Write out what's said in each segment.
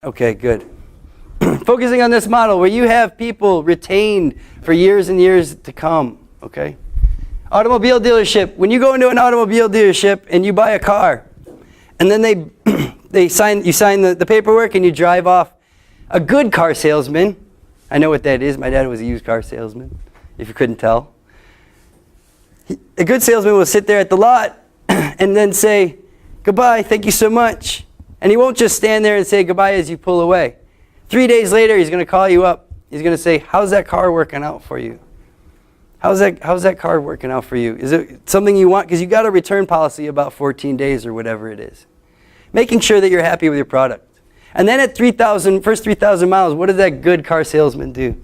Okay, good. Focusing on this model where you have people retained for years and years to come, okay? Automobile dealership. When you go into an automobile dealership and you buy a car, and then you sign the paperwork and you drive off, a good car salesman, I know what that is. My dad was a used car salesman, if you couldn't tell. A good salesman will sit there at the lot and then say, goodbye, thank you so much. And he won't just stand there and say goodbye as you pull away. 3 days later, he's going to call you up. He's going to say, how's that car working out for you? How's that car working out for you? Is it something you want? Because you got a return policy about 14 days or whatever it is. Making sure that you're happy with your product. And then at first 3,000 miles, what does that good car salesman do?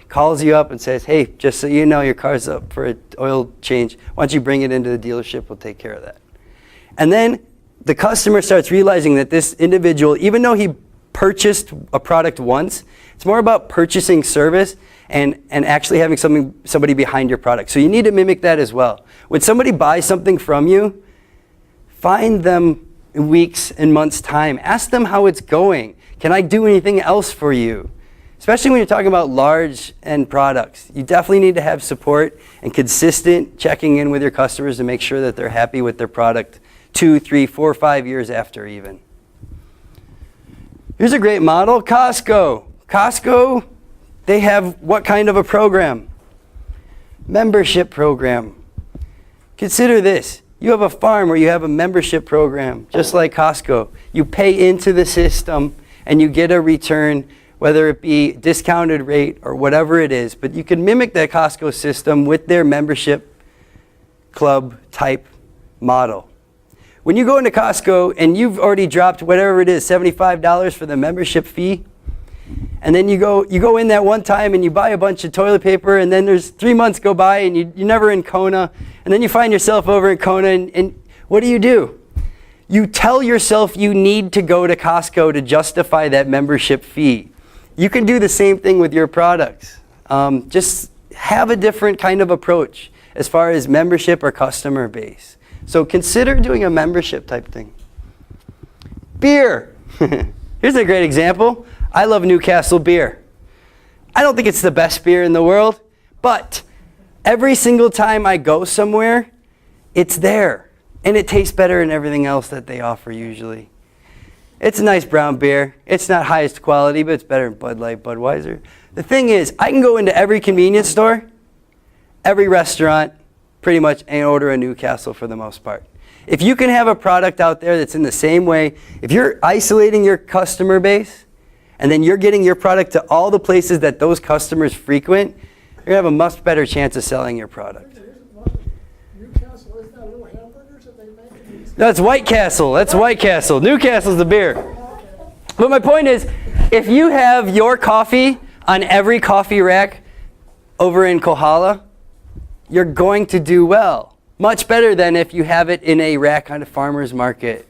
Calls you up and says, hey, just so you know, your car's up for an oil change. Why don't you bring it into the dealership? We'll take care of that. And then the customer starts realizing that this individual, even though he purchased a product once, it's more about purchasing service and actually having somebody behind your product. So you need to mimic that as well. When somebody buys something from you, find them in weeks and months' time. Ask them how it's going. Can I do anything else for you? Especially when you're talking about large end products. You definitely need to have support and consistent checking in with your customers to make sure that they're happy with their product 2, 3, 4, 5 years after even. Here's a great model, Costco. Costco, they have what kind of a program? Membership program. Consider this. You have a farm where you have a membership program, just like Costco. You pay into the system and you get a return, whether it be discounted rate or whatever it is. But you can mimic that Costco system with their membership club type model. When you go into Costco and you've already dropped whatever it is, $75 for the membership fee, and then you go in that one time and you buy a bunch of toilet paper, and then there's 3 months go by and you're never in Kona, and then you find yourself over in Kona, and what do? You tell yourself you need to go to Costco to justify that membership fee. You can do the same thing with your products. Just have a different kind of approach as far as membership or customer base. So consider doing a membership type thing. Beer. Here's a great example. I love Newcastle beer. I don't think it's the best beer in the world, but every single time I go somewhere, it's there. And it tastes better than everything else that they offer usually. It's a nice brown beer. It's not highest quality, but it's better than Bud Light, Budweiser. The thing is, I can go into every convenience store, every restaurant, pretty much, and order a Newcastle for the most part. If you can have a product out there that's in the same way, if you're isolating your customer base, and then you're getting your product to all the places that those customers frequent, you're going to have a much better chance of selling your product. Newcastle, isn't that little hamburgers that they make? That's White Castle. That's White Castle. Newcastle's the beer. But my point is, if you have your coffee on every coffee rack over in Kohala, you're going to do well. Much better than if you have it in a rack on a farmer's market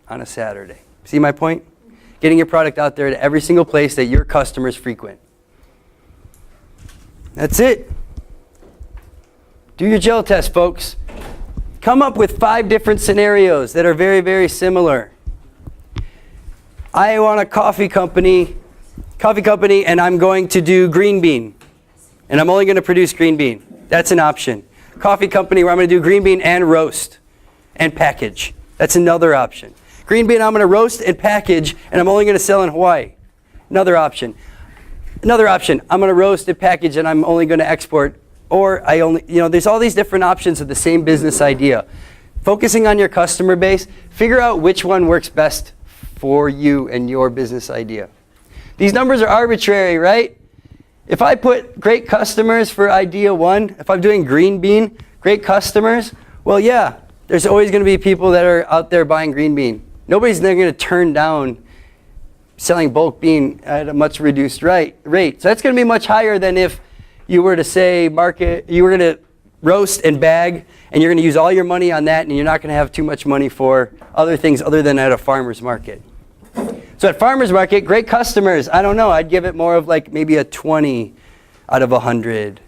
on a Saturday. See my point? Getting your product out there to every single place that your customers frequent. That's it. Do your gel test, folks. Come up with 5 different scenarios that are very, very similar. I want a coffee company, and I'm going to do green bean. And I'm only going to produce green bean. That's an option. Coffee company where I'm going to do green bean and roast and package. That's another option. Green bean I'm going to roast and package, and I'm only going to sell in Hawaii. Another option. Another option, I'm going to roast and package, and I'm only going to export. Or there's all these different options of the same business idea. Focusing on your customer base, figure out which one works best for you and your business idea. These numbers are arbitrary, right? If I put great customers for idea 1, if I'm doing green bean, great customers, well, yeah, there's always going to be people that are out there buying green bean. Nobody's going to turn down selling bulk bean at a much reduced rate. So that's going to be much higher than if you were to say you were going to roast and bag, and you're going to use all your money on that, and you're not going to have too much money for other things other than at a farmer's market. So at farmer's market, great customers, I don't know, I'd give it more of like maybe a 20 out of 100.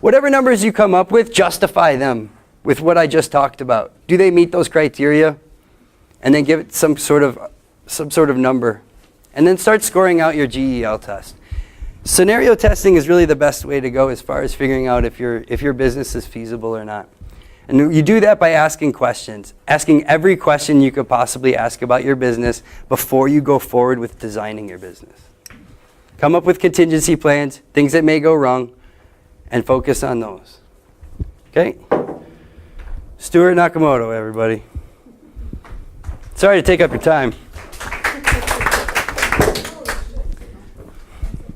Whatever numbers you come up with, justify them with what I just talked about. Do they meet those criteria? And then give it some sort of number And then start scoring out your GEL test. Scenario testing is really the best way to go as far as figuring out if your business is feasible or not. And you do that by asking questions, asking every question you could possibly ask about your business before you go forward with designing your business. Come up with contingency plans, things that may go wrong, and focus on those. Okay? Stuart Nakamoto, everybody. Sorry to take up your time.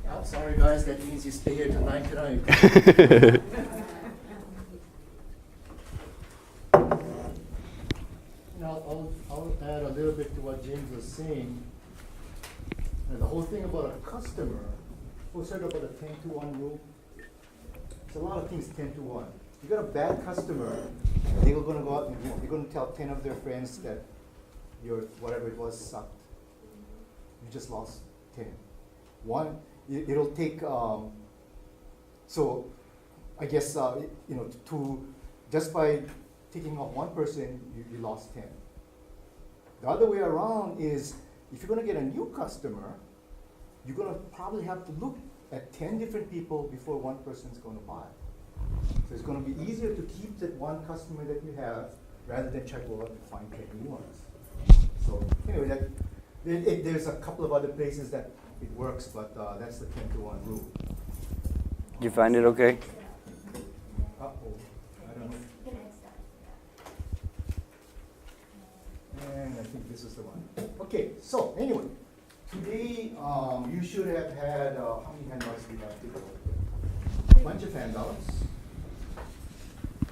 I'm sorry, guys. That means you stay here tonight. Now, I'll add a little bit to what James was saying. And the whole thing about a customer, we said about a 10-to-1 rule. It's a lot of things 10-to-1. You got a bad customer, they're going to go out and they're going to tell 10 of their friends that your whatever it was sucked. You just lost 10. One, it'll take. So, I guess to just by taking off one person, you lost 10. The other way around is if you're going to get a new customer, you're going to probably have to look at 10 different people before one person's going to buy. So it's going to be easier to keep that one customer that you have rather than try to go out and find 10 new ones. So anyway, there's a couple of other places that it works, but that's the 10-to-1 rule. Did you find it okay? Uh-oh, I don't know. And I think this is the one. Okay, so anyway, today you should have had, how many handouts do we have today? A bunch of handouts.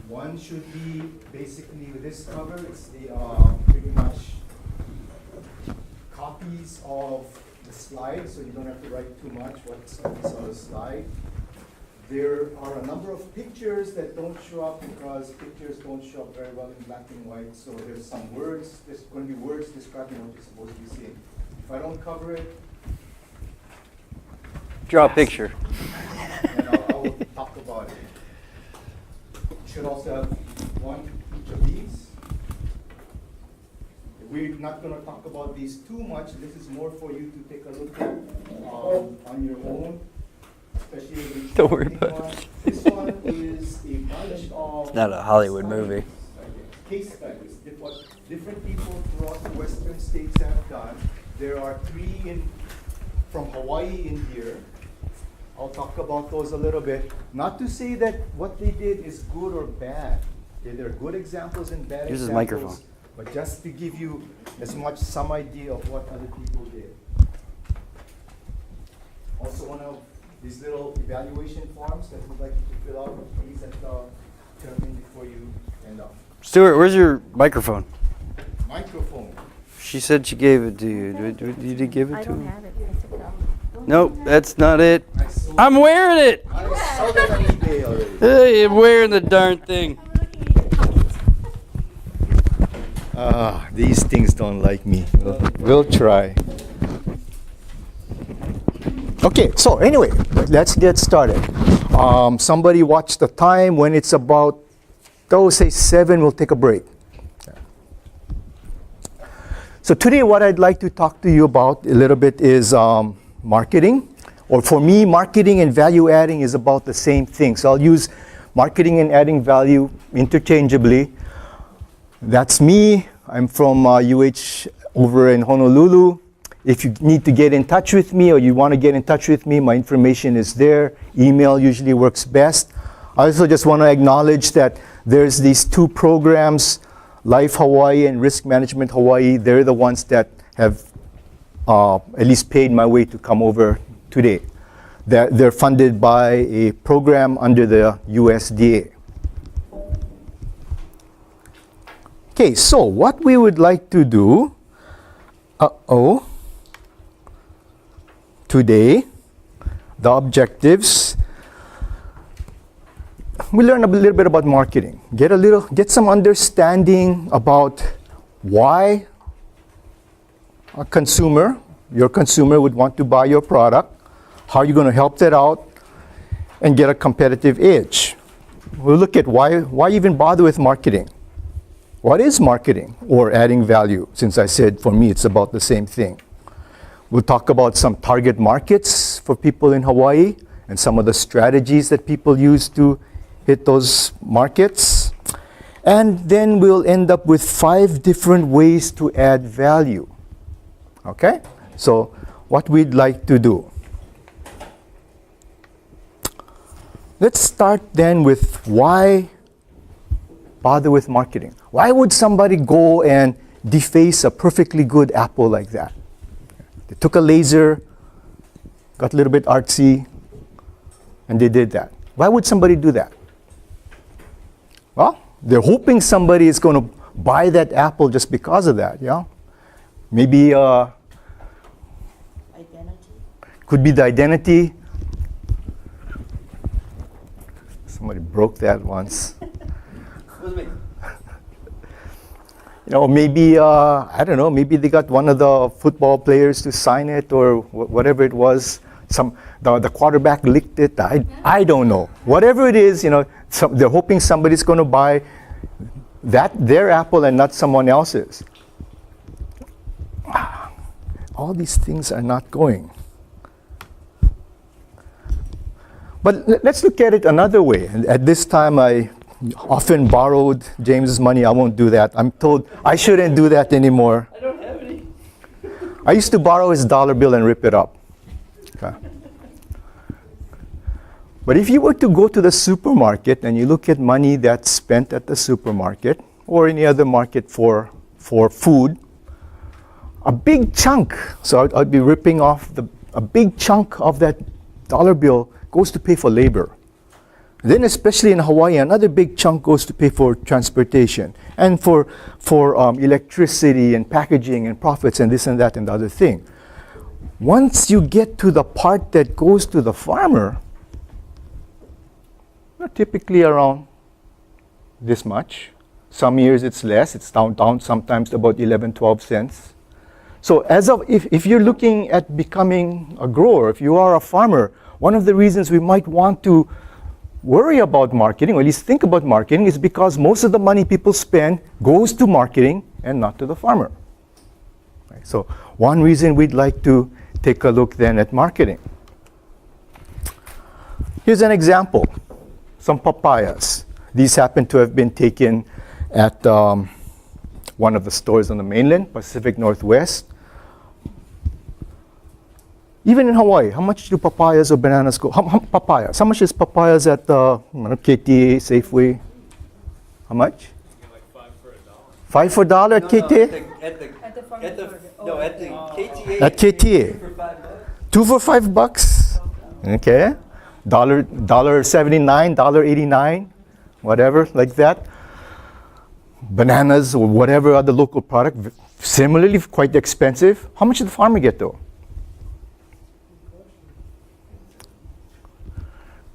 One should be basically with this cover. It's the pretty much copies of the slide, so you don't have to write too much what's on the slide. There are a number of pictures that don't show up because pictures don't show up very well in black and white. So there's some words, there's going to be words describing what you're supposed to be seeing. If I don't cover it, Draw a picture. and I'll talk about it. You should also have one each of these. We're not going to talk about these too much. This is more for you to take a look at on your own. Especially with Don't worry about it. This one is a bunch of. It's not a Hollywood movie. Case studies. What different people throughout the Western states have done. There are 3 from Hawaii in here. I'll talk about those a little bit. Not to say that what they did is good or bad. Okay, there are good examples and bad Here's his examples. microphone. But just to give you some idea of what other people did. Also, one of these little evaluation forms that we'd like you to fill out, please, and turn in before you end up. Stuart, where's your microphone? Microphone. She said she gave it to you. Did you give it I to don't her? have it. I took it off. Nope, that's not it. I sold I'm wearing it. I sold it on eBay already. Hey, I'm wearing the darn thing. These things don't like me. We'll try. Okay, so anyway, let's get started. Somebody watch the time. When it's about, say 7, we'll take a break. So today what I'd like to talk to you about a little bit is marketing. Or for me, marketing and value adding is about the same thing. So I'll use marketing and adding value interchangeably. That's me. I'm from UH over in Honolulu. If you need to get in touch with me or you want to get in touch with me, my information is there. Email usually works best. I also just want to acknowledge that there's these 2 programs, Life Hawaii and Risk Management Hawaii. They're the ones that have at least paid my way to come over today. They're funded by a program under the USDA. Okay, so what we would like to do, today, the objectives, we learn a little bit about marketing. Get some understanding about why your consumer would want to buy your product, how you're going to help that out, and get a competitive edge. We'll look at why even bother with marketing. What is marketing or adding value? Since I said for me it's about the same thing. We'll talk about some target markets for people in Hawaii and some of the strategies that people use to hit those markets. And then we'll end up with 5 different ways to add value. Okay? So what we'd like to do. Let's start then with why bother with marketing. Why would somebody go and deface a perfectly good apple like that? They took a laser, got a little bit artsy, and they did that. Why would somebody do that? Well, they're hoping somebody is going to buy that apple just because of that, yeah? Maybe Identity. could be the identity. Somebody broke that once. You know, maybe, I don't know, maybe they got one of the football players to sign it or whatever it was. The quarterback licked it. I don't know. Whatever it is, you know, they're hoping somebody's going to buy their apple and not someone else's. All these things are not going. But let's look at it another way. And at this time, I often borrowed James's money. I won't do that. I'm told I shouldn't do that anymore. I don't have any. I used to borrow his dollar bill and rip it up. Okay. But if you were to go to the supermarket and you look at money that's spent at the supermarket or any other market for food, a big chunk, so I'd be ripping off a big chunk of that dollar bill goes to pay for labor. Then especially in Hawaii, another big chunk goes to pay for transportation and for electricity and packaging and profits and this and that and the other thing. Once you get to the part that goes to the farmer, typically around this much. Some years it's less, it's down sometimes to about 11, 12 cents. So if you're looking at becoming a grower, if you are a farmer, one of the reasons we might want to worry about marketing, or at least think about marketing, is because most of the money people spend goes to marketing and not to the farmer. Right? So one reason we'd like to take a look then at marketing. Here's an example. Some papayas. These happen to have been taken at one of the stores on the mainland, Pacific Northwest. Even in Hawaii, how much do papayas or bananas go? Papayas. How much is papayas at KTA, Safeway? How much? Like $5 for $1 at KTA? At the KTA. At KTA. $2 for $5. $2 for $5. Okay. $1.79, $1.89, whatever, like that. Bananas or whatever other local product, similarly quite expensive. How much did the farmer get though?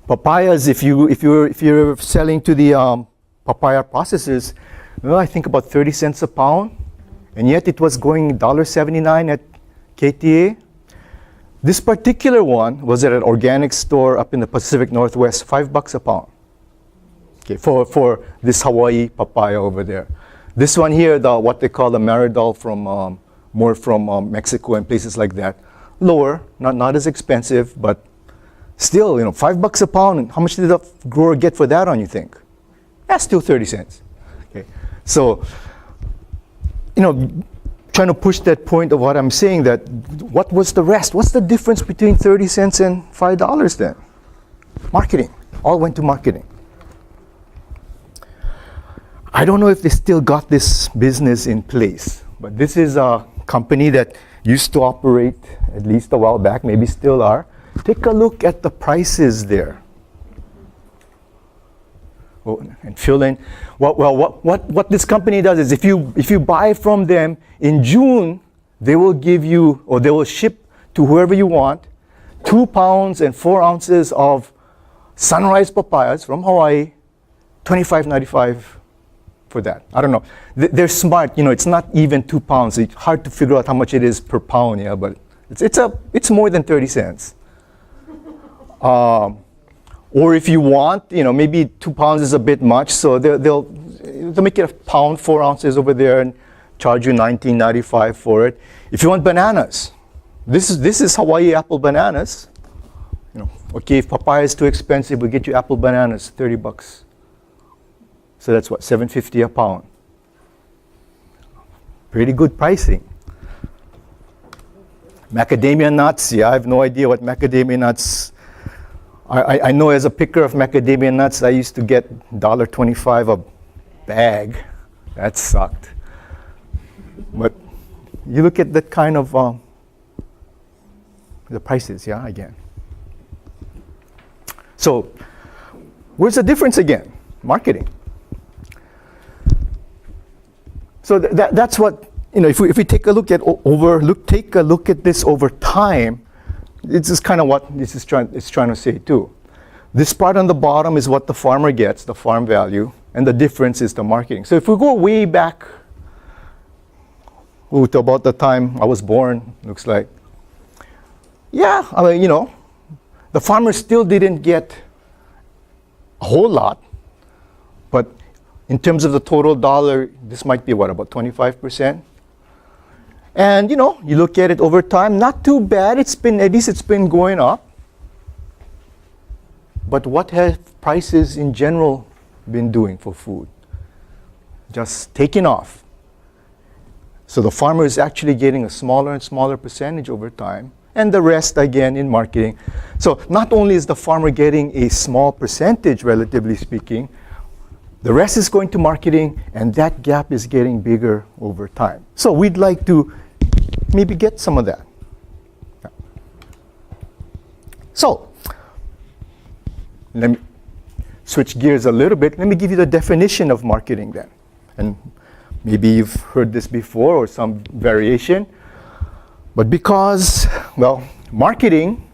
Papayas, if you're selling to the papaya processors, well, I think about 30 cents a pound, and yet it was going $1.79 at KTA. This particular one was at an organic store up in the Pacific Northwest, $5 a pound. Okay, for this Hawaii papaya over there. This one here, what they call the Maridol from more from Mexico and places like that, lower, not as expensive, but still, you know, $5 a pound. How much did the grower get for that on, you think? That's still 30 cents. Okay, so you know, trying to push that point of what I'm saying, that what was the rest? What's the difference between 30 cents and $5 then? Marketing. All went to marketing. I don't know if they still got this business in place, but this is a company that used to operate at least a while back, maybe still are. Take a look at the prices there. Oh, and fill in. What this company does is if you buy from them in June, they will give you, or they will ship to whoever you want, 2 pounds and 4 ounces of sunrise papayas from Hawaii, $25.95 for that. I don't know. They're smart. You know, it's not even 2 pounds. It's hard to figure out how much it is per pound. Yeah, but it's more than 30 cents. Or if you want, you know, maybe 2 pounds is a bit much, so they'll make it a pound, 4 ounces over there and charge you $19.95 for it. If you want bananas, This is Hawaii apple bananas. Okay, if papaya is too expensive, we get you apple bananas, $30. So that's what, $7.50 a pound. Pretty good pricing. Macadamia nuts, yeah, I have no idea what macadamia nuts. I know as a picker of macadamia nuts, I used to get $1.25 a bag. That sucked. But you look at that kind of the prices, yeah, again. So where's the difference again? Marketing. So that's what, if we take a look at this over time, this is kind of what it's trying to say too. This part on the bottom is what the farmer gets, the farm value, and the difference is the marketing. So if we go way back to about the time I was born, looks like, yeah, I mean, the farmer still didn't get a whole lot, but in terms of the total dollar, this might be what, about 25%? And you look at it over time, not too bad. At least it's been going up. But what have prices in general been doing for food? Just taking off. So the farmer is actually getting a smaller and smaller percentage over time, and the rest again in marketing. So not only is the farmer getting a small percentage, relatively speaking, the rest is going to marketing, and that gap is getting bigger over time. So we'd like to maybe get some of that. So let me switch gears a little bit. Let me give you the definition of marketing then. And maybe you've heard this before or some variation. But because, well, marketing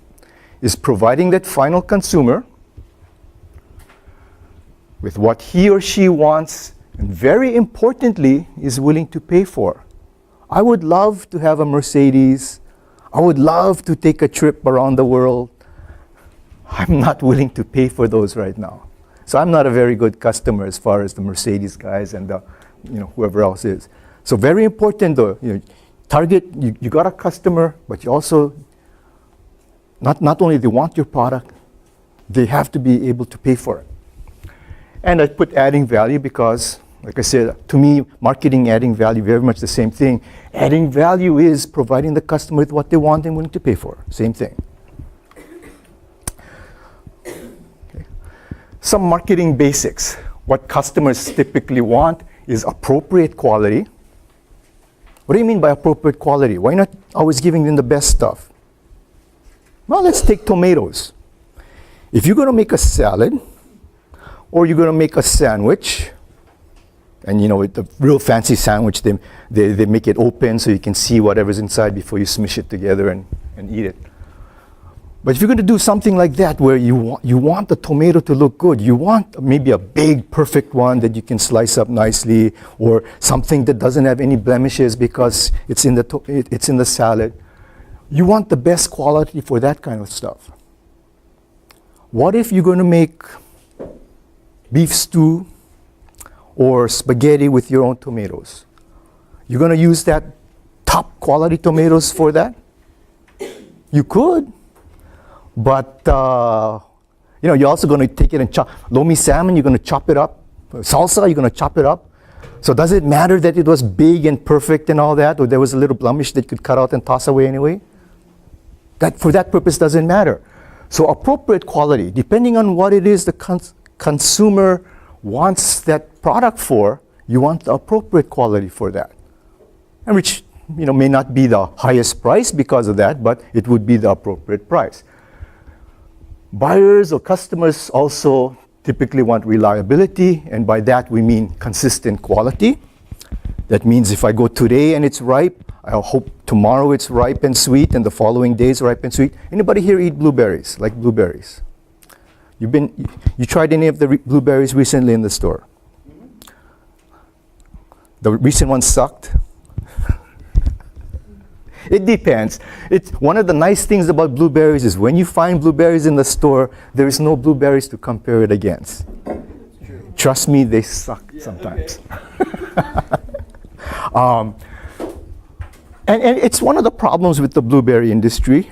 is providing that final consumer with what he or she wants, and very importantly, is willing to pay for. I would love to have a Mercedes. I would love to take a trip around the world. I'm not willing to pay for those right now. So I'm not a very good customer as far as the Mercedes guys and the, whoever else is. So very important though, target, you got a customer, but you also, not only they want your product, they have to be able to pay for it. And I put adding value because, like I said, to me, marketing, adding value, very much the same thing. Adding value is providing the customer with what they want and willing to pay for. Same thing. Okay. Some marketing basics. What customers typically want is appropriate quality. What do you mean by appropriate quality? Why not always giving them the best stuff? Well, let's take tomatoes. If you're going to make a salad, or you're going to make a sandwich, and the real fancy sandwich, they make it open so you can see whatever's inside before you smush it together and eat it. But if you're going to do something like that where you want the tomato to look good, you want maybe a big, perfect one that you can slice up nicely, or something that doesn't have any blemishes because it's in the salad. You want the best quality for that kind of stuff. What if you're going to make beef stew or spaghetti with your own tomatoes? You're going to use that top quality tomatoes for that? You could, but you're also going to take it and chop. Lomi salmon, you're going to chop it up. Salsa, you're going to chop it up. So does it matter that it was big and perfect and all that, or there was a little blemish that you could cut out and toss away anyway? That for that purpose doesn't matter. So appropriate quality, depending on what it is the consumer wants that product for, you want the appropriate quality for that. And which may not be the highest price because of that, but it would be the appropriate price. Buyers or customers also typically want reliability, and by that we mean consistent quality. That means if I go today and it's ripe, I hope tomorrow it's ripe and sweet, and the following day it's ripe and sweet. Anybody here eat blueberries, like blueberries? You tried any of the blueberries recently in the store? The recent ones sucked? It depends. One of the nice things about blueberries is when you find blueberries in the store, there is no blueberries to compare it against. Trust me, they suck sometimes. And it's one of the problems with the blueberry industry.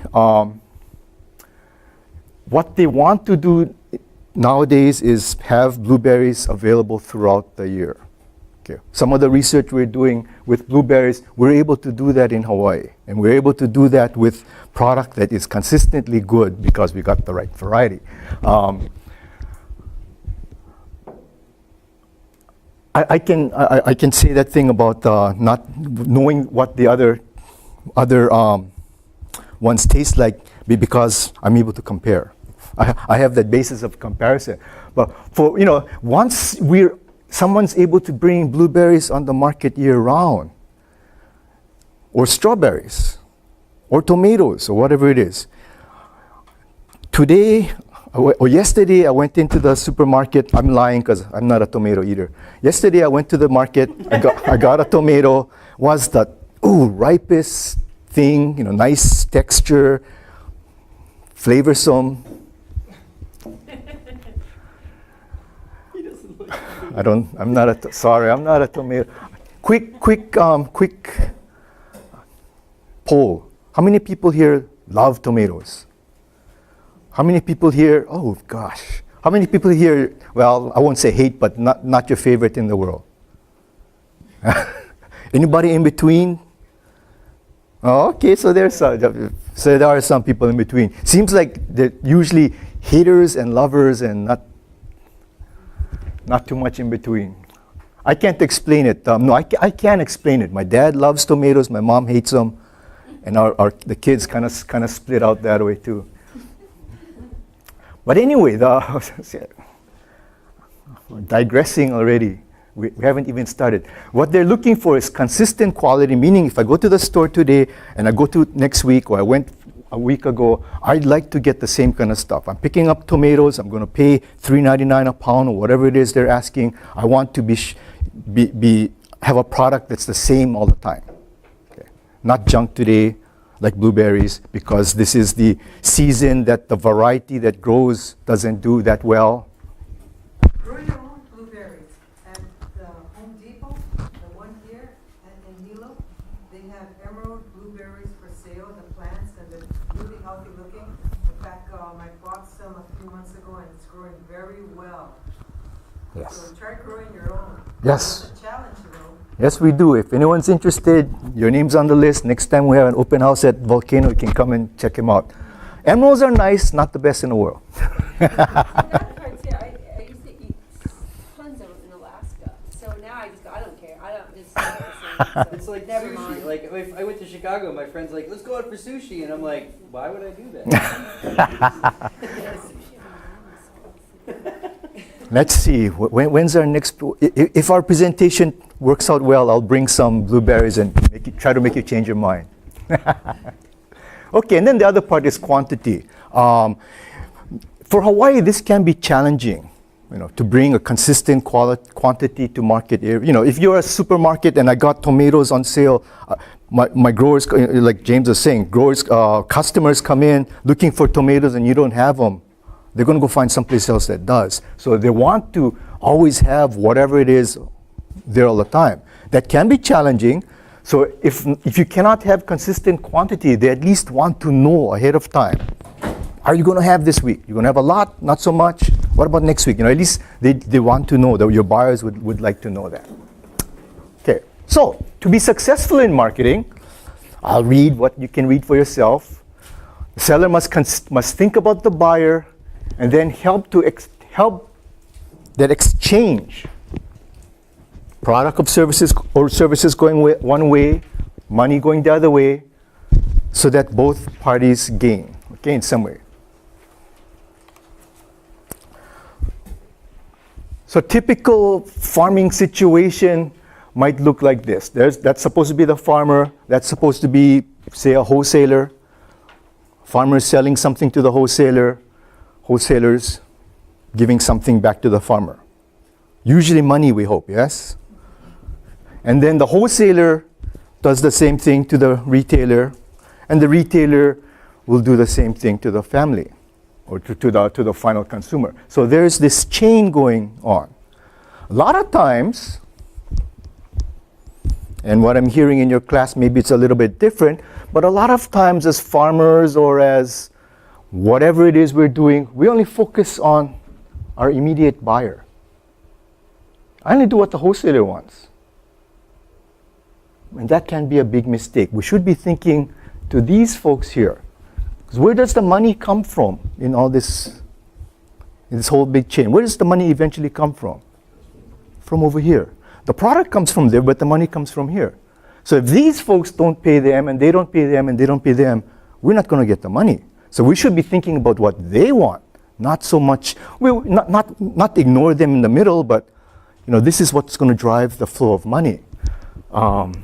What they want to do nowadays is have blueberries available throughout the year. Okay. Some of the research we're doing with blueberries, we're able to do that in Hawaii. And we're able to do that with product that is consistently good because we got the right variety. I can say that thing about not knowing what the other ones taste like because I'm able to compare. I have that basis of comparison. But for, once someone's able to bring blueberries on the market year round, or strawberries, or tomatoes, or whatever it is. Today, or yesterday, I went into the supermarket. I'm lying because I'm not a tomato eater. Yesterday, I went to the market. I got a tomato. Was the ripest thing, nice texture, flavorsome. I'm not a tomato. Quick poll. How many people here love tomatoes? How many people here, oh gosh. How many people here, well, I won't say hate, but not your favorite in the world? Anybody in between? Oh, okay, so there are some people in between. Seems like they're usually haters and lovers and not too much in between. I can't explain it. No, I can't explain it. My dad loves tomatoes. My mom hates them, and the kids kind of split out that way too. But anyway, digressing already. We haven't even started. What they're looking for is consistent quality. Meaning, if I go to the store today and I go to next week, or I went a week ago, I'd like to get the same kind of stuff. I'm picking up tomatoes. I'm going to pay $3.99 a pound or whatever it is they're asking. I want to have a product that's the same all the time. Okay. Not junk today, like blueberries, because this is the season that the variety that grows doesn't do that well. Grow your own blueberries at the Home Depot, the one here in Hilo. They have emerald blueberries for sale, the plants, and they're really healthy looking. In fact, I bought some a few months ago and it's growing very well. Yes. So try growing your own. Yes. It's a challenge though. Yes, we do. If anyone's interested, your name's on the list. Next time we have an open house at Volcano, you can come and check them out. Emeralds are nice, not the best in the world. That part too. I used to eat tons of them in Alaska. So now I just go, I don't care. I don't just so It's like never sushi. mind. Like if I went to Chicago, my friend's like, let's go out for sushi, and I'm like, why would I do that? Let's see, when's our next, if our presentation works out well, I'll bring some blueberries and try to make you change your mind. Okay, and then the other part is quantity. For Hawaii, this can be challenging, to bring a consistent quantity to market area. If you're a supermarket and I got tomatoes on sale, my growers, like James was saying, customers come in looking for tomatoes and you don't have them. They're going to go find someplace else that does. So they want to always have whatever it is there all the time. That can be challenging. So if you cannot have consistent quantity, they at least want to know ahead of time. Are you going to have this week? You're going to have a lot, not so much? What about next week? At least they want to know, that your buyers would like to know that. Okay, so to be successful in marketing, I'll read what you can read for yourself. The seller must think about the buyer and then help that exchange. Product of services or services going one way, money going the other way, so that both parties gain, okay, in some way. So typical farming situation might look like this. That's supposed to be the farmer, that's supposed to be, say, a wholesaler. Farmer selling something to the wholesaler, wholesalers giving something back to the farmer. Usually money, we hope, yes? And then the wholesaler does the same thing to the retailer, and the retailer will do the same thing to the family or to the final consumer. So there's this chain going on. A lot of times, And what I'm hearing in your class, maybe it's a little bit different, but a lot of times as farmers or as whatever it is we're doing, we only focus on our immediate buyer. I only do what the wholesaler wants. And that can be a big mistake. We should be thinking to these folks here. Because where does the money come from in all this, in this whole big chain? Where does the money eventually come from? From over here. The product comes from there, but the money comes from here. So if these folks don't pay them, and they don't pay them, and they don't pay them, we're not going to get the money. So we should be thinking about what they want, not so much, not ignore them in the middle, but this is what's going to drive the flow of money. But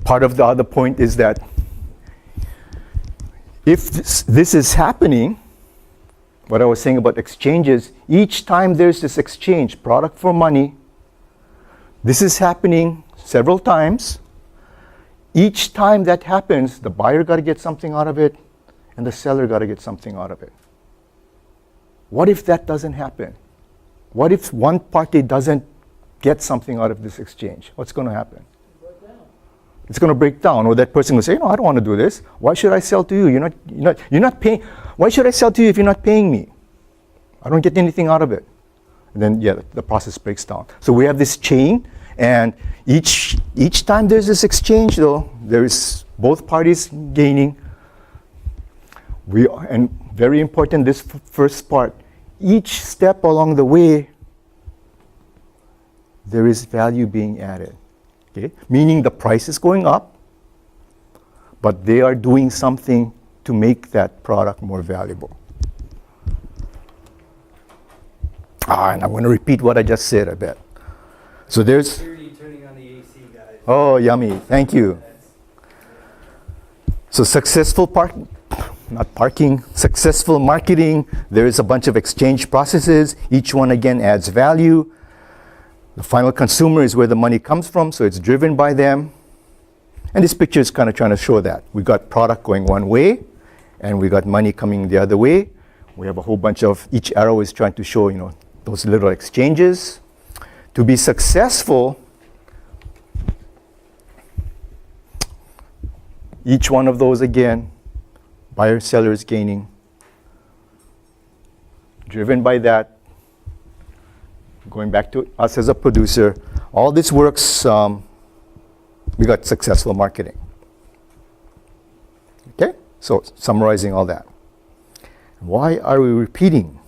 part of the other point is that if this is happening, what I was saying about exchanges, each time there's this exchange, product for money, this is happening several times. Each time that happens, the buyer got to get something out of it, and the seller got to get something out of it. What if that doesn't happen? What if one party doesn't get something out of this exchange? What's going to happen? It's going to break down, or that person will say, no, I don't want to do this. Why should I sell to you? You're not paying. Why should I sell to you if you're not paying me? I don't get anything out of it. And then, the process breaks down. So we have this chain, and each time there's this exchange, though, there is both parties gaining. And very important, this first part, each step along the way, there is value being added. Okay? Meaning the price is going up, but they are doing something to make that product more valuable. And I'm going to repeat what I just said, I bet. So there's... Turning on the AC, guys. Oh, yummy. Thank you. So successful successful marketing, there is a bunch of exchange processes. Each one, again, adds value. The final consumer is where the money comes from, so it's driven by them. And this picture is kind of trying to show that. We got product going one way, and we got money coming the other way. We have a whole bunch of, each arrow is trying to show, those little exchanges. To be successful, each one of those, again, buyer, seller is gaining. Driven by that, going back to us as a producer, all this works, we got successful marketing. Okay, so summarizing all that. Why are we repeating?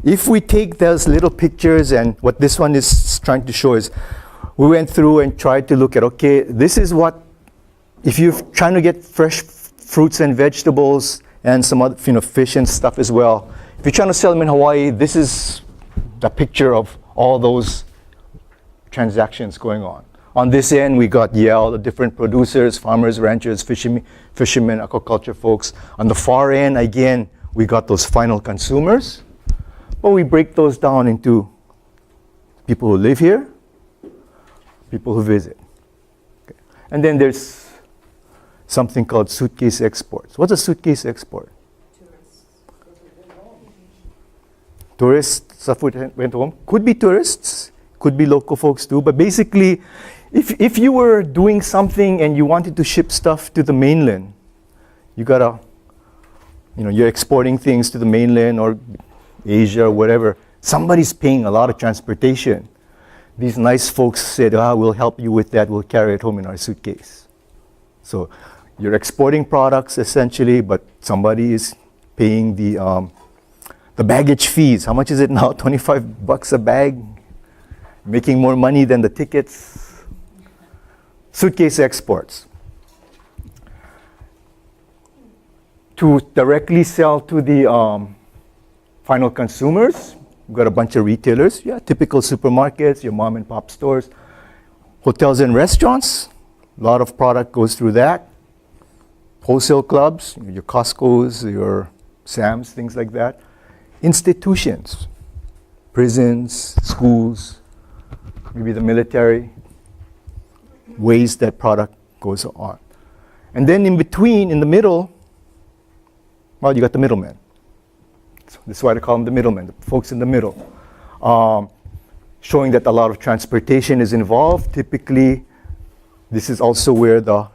If we take those little pictures, and what this one is trying to show is, we went through and tried to look at, okay, this is what, if you're trying to get fresh fruits and vegetables and some other, fish and stuff as well, if you're trying to sell them in Hawaii, this is the picture of all those transactions going on. On this end, we got all the different producers, farmers, ranchers, fishermen, aquaculture folks. On the far end, again, we got those final consumers. But we break those down into people who live here, people who visit. Okay. And then there's something called suitcase exports. What's a suitcase export? Tourists went home. Could be tourists, could be local folks too. But basically, if you were doing something and you wanted to ship stuff to the mainland, you gotta, you're exporting things to the mainland or Asia or whatever. Somebody's paying a lot of transportation. These nice folks said, we'll help you with that. We'll carry it home in our suitcase. So you're exporting products essentially, but somebody is paying the baggage fees. How much is it now? $25 a bag? Making more money than the tickets. Suitcase exports. To directly sell to the final consumers, we've got a bunch of retailers. Typical supermarkets, your mom and pop stores. Hotels and restaurants, a lot of product goes through that. Wholesale clubs, your Costco's, your Sam's, things like that. Institutions, prisons, schools, maybe the military, ways that product goes on. And then in between, in the middle, well, you got the middlemen. So this is why they call them the middlemen, the folks in the middle. showing that a lot of transportation is involved. Typically, this is also where the